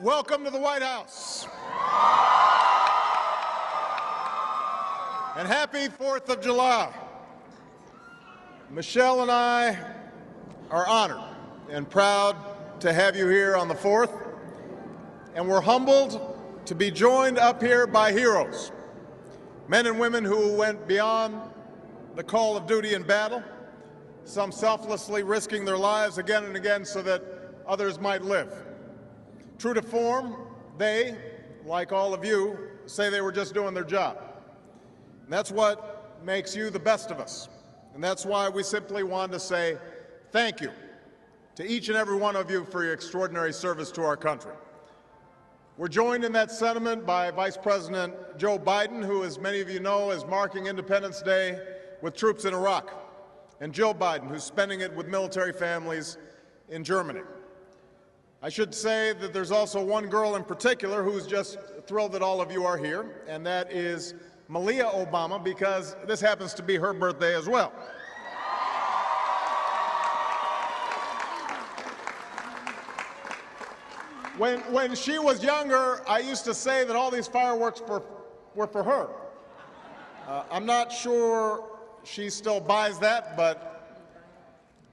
welcome to the White House. And happy 4th of July. Michelle and I are honored and proud to have you here on the 4th, and we're humbled to be joined up here by heroes, men and women who went beyond the call of duty in battle, some selflessly risking their lives again and again so that others might live. True to form, they, like all of you, say they were just doing their job. And that's what makes you the best of us. And that's why we simply want to say thank you to each and every one of you for your extraordinary service to our country. We're joined in that sentiment by Vice President Joe Biden, who, as many of you know, is marking Independence Day with troops in Iraq, and Joe Biden, who's spending it with military families in Germany. I should say that there's also one girl in particular who's just thrilled that all of you are here, and that is Malia Obama, because this happens to be her birthday as well. When she was younger, I used to say that all these fireworks were for her. I'm not sure she still buys that, but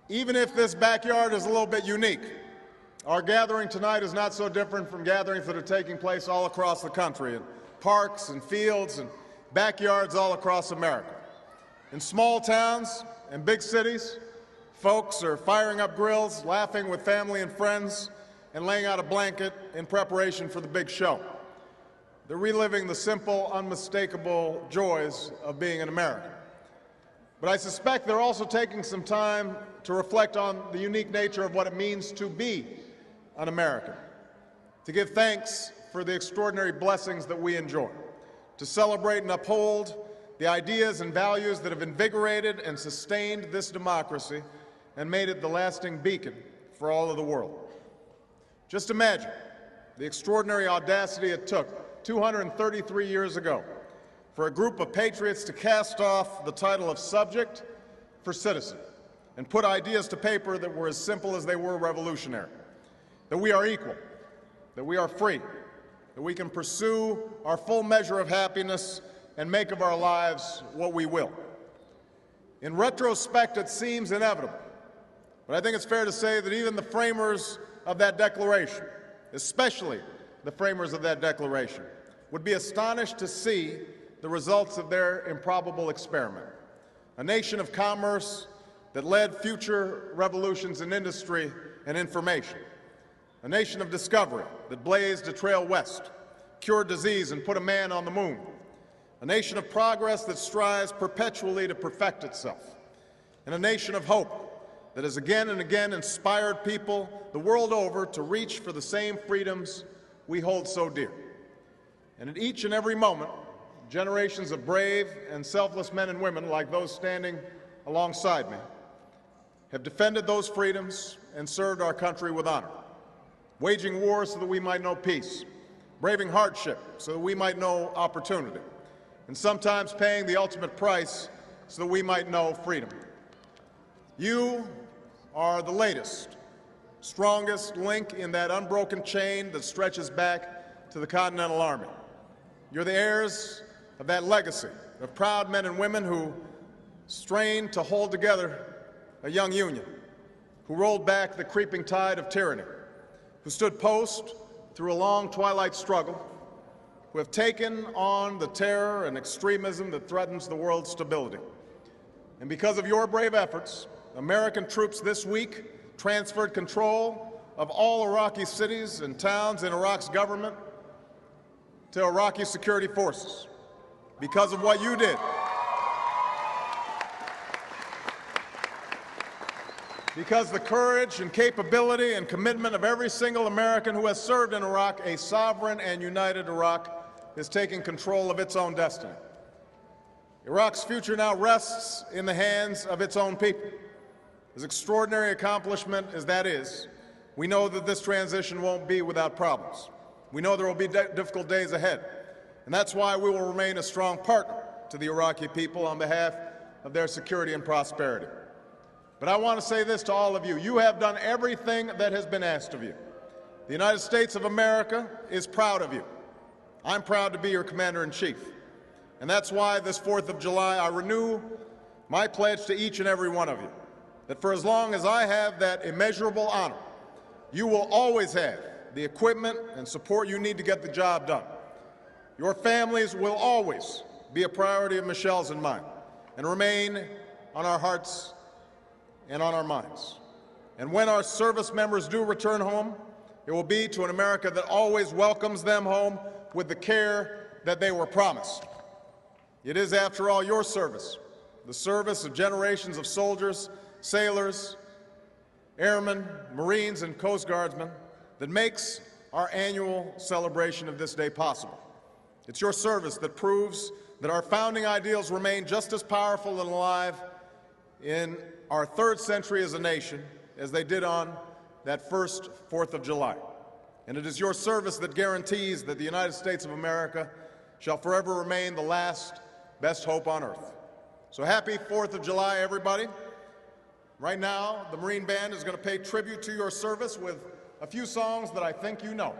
even if this backyard is a little bit unique, our gathering tonight is not so different from gatherings that are taking place all across the country, in parks and fields and backyards all across America. In small towns and big cities, folks are firing up grills, laughing with family and friends, and laying out a blanket in preparation for the big show. They're reliving the simple, unmistakable joys of being an American. But I suspect they're also taking some time to reflect on the unique nature of what it means to be an American, to give thanks for the extraordinary blessings that we enjoy, to celebrate and uphold the ideas and values that have invigorated and sustained this democracy and made it the lasting beacon for all of the world. Just imagine the extraordinary audacity it took 233 years ago for a group of patriots to cast off the title of subject for citizen and put ideas to paper that were as simple as they were revolutionary. That we are equal, that we are free, that we can pursue our full measure of happiness and make of our lives what we will. In retrospect, it seems inevitable, but I think it's fair to say that even the framers of that declaration, especially the framers of that declaration, would be astonished to see the results of their improbable experiment. A nation of commerce that led future revolutions in industry and information. A nation of discovery that blazed a trail west, cured disease, and put a man on the moon. A nation of progress that strives perpetually to perfect itself. And a nation of hope that has again and again inspired people the world over to reach for the same freedoms we hold so dear. And at each and every moment, generations of brave and selfless men and women, like those standing alongside me, have defended those freedoms and served our country with honor, waging war so that we might know peace, braving hardship so that we might know opportunity, and sometimes paying the ultimate price so that we might know freedom. You are the latest, strongest link in that unbroken chain that stretches back to the Continental Army. You're the heirs of that legacy of proud men and women who strained to hold together a young union, who rolled back the creeping tide of tyranny, who stood post through a long twilight struggle, who have taken on the terror and extremism that threatens the world's stability. And because of your brave efforts, American troops this week transferred control of all Iraqi cities and towns in Iraq's government to Iraqi security forces. Because of what you did. Because the courage and capability and commitment of every single American who has served in Iraq, a sovereign and united Iraq is taking control of its own destiny. Iraq's future now rests in the hands of its own people. As extraordinary accomplishment as that is, we know that this transition won't be without problems. We know there will be difficult days ahead, and that's why we will remain a strong partner to the Iraqi people on behalf of their security and prosperity. But I want to say this to all of you. You have done everything that has been asked of you. The United States of America is proud of you. I'm proud to be your Commander-in-Chief. And that's why this 4th of July I renew my pledge to each and every one of you, that for as long as I have that immeasurable honor, you will always have the equipment and support you need to get the job done. Your families will always be a priority of Michelle's and mine, and remain on our hearts and on our minds. And when our service members do return home, it will be to an America that always welcomes them home with the care that they were promised. It is, after all, your service, the service of generations of soldiers, sailors, airmen, Marines, and Coast Guardsmen that makes our annual celebration of this day possible. It's your service that proves that our founding ideals remain just as powerful and alive in our 3rd century as a nation as they did on that first 4th of July. And it is your service that guarantees that the United States of America shall forever remain the last best hope on earth. So happy 4th of July, everybody. Right now, the Marine Band is going to pay tribute to your service with a few songs that I think you know.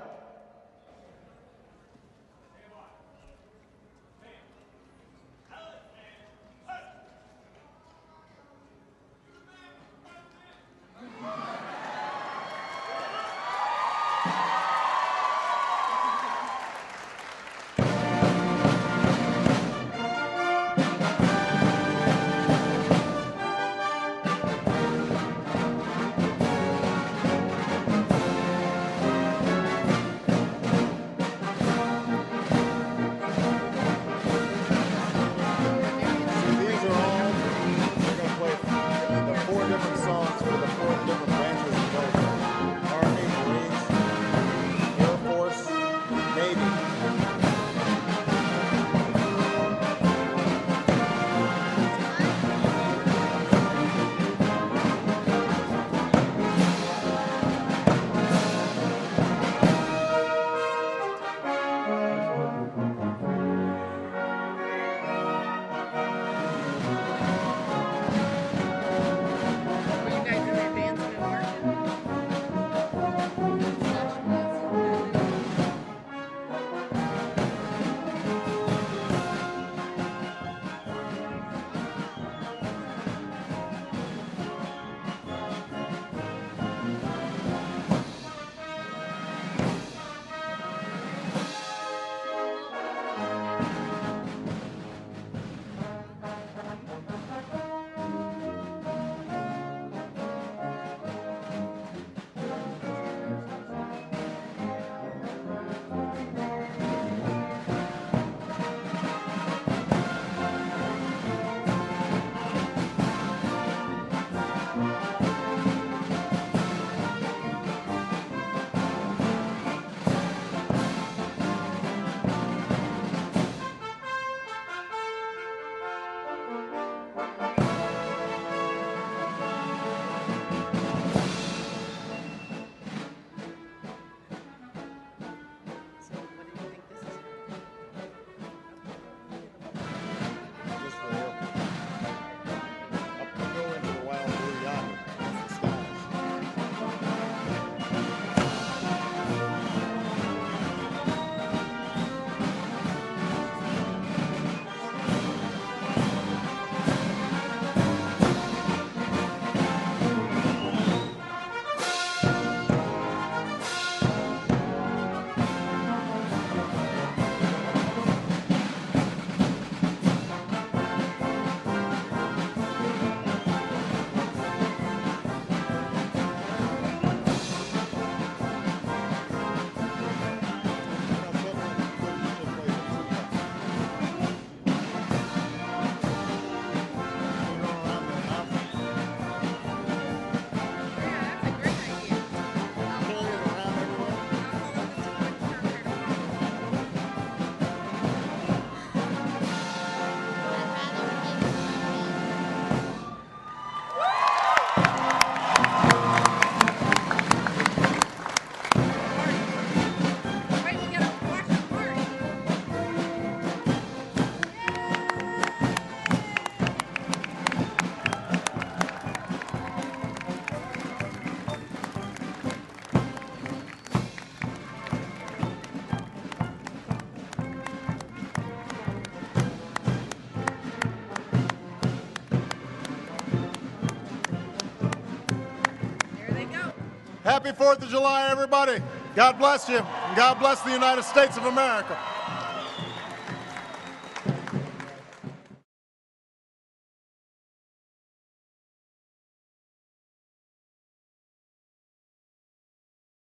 Happy 4th of July, everybody. God bless you, and God bless the United States of America.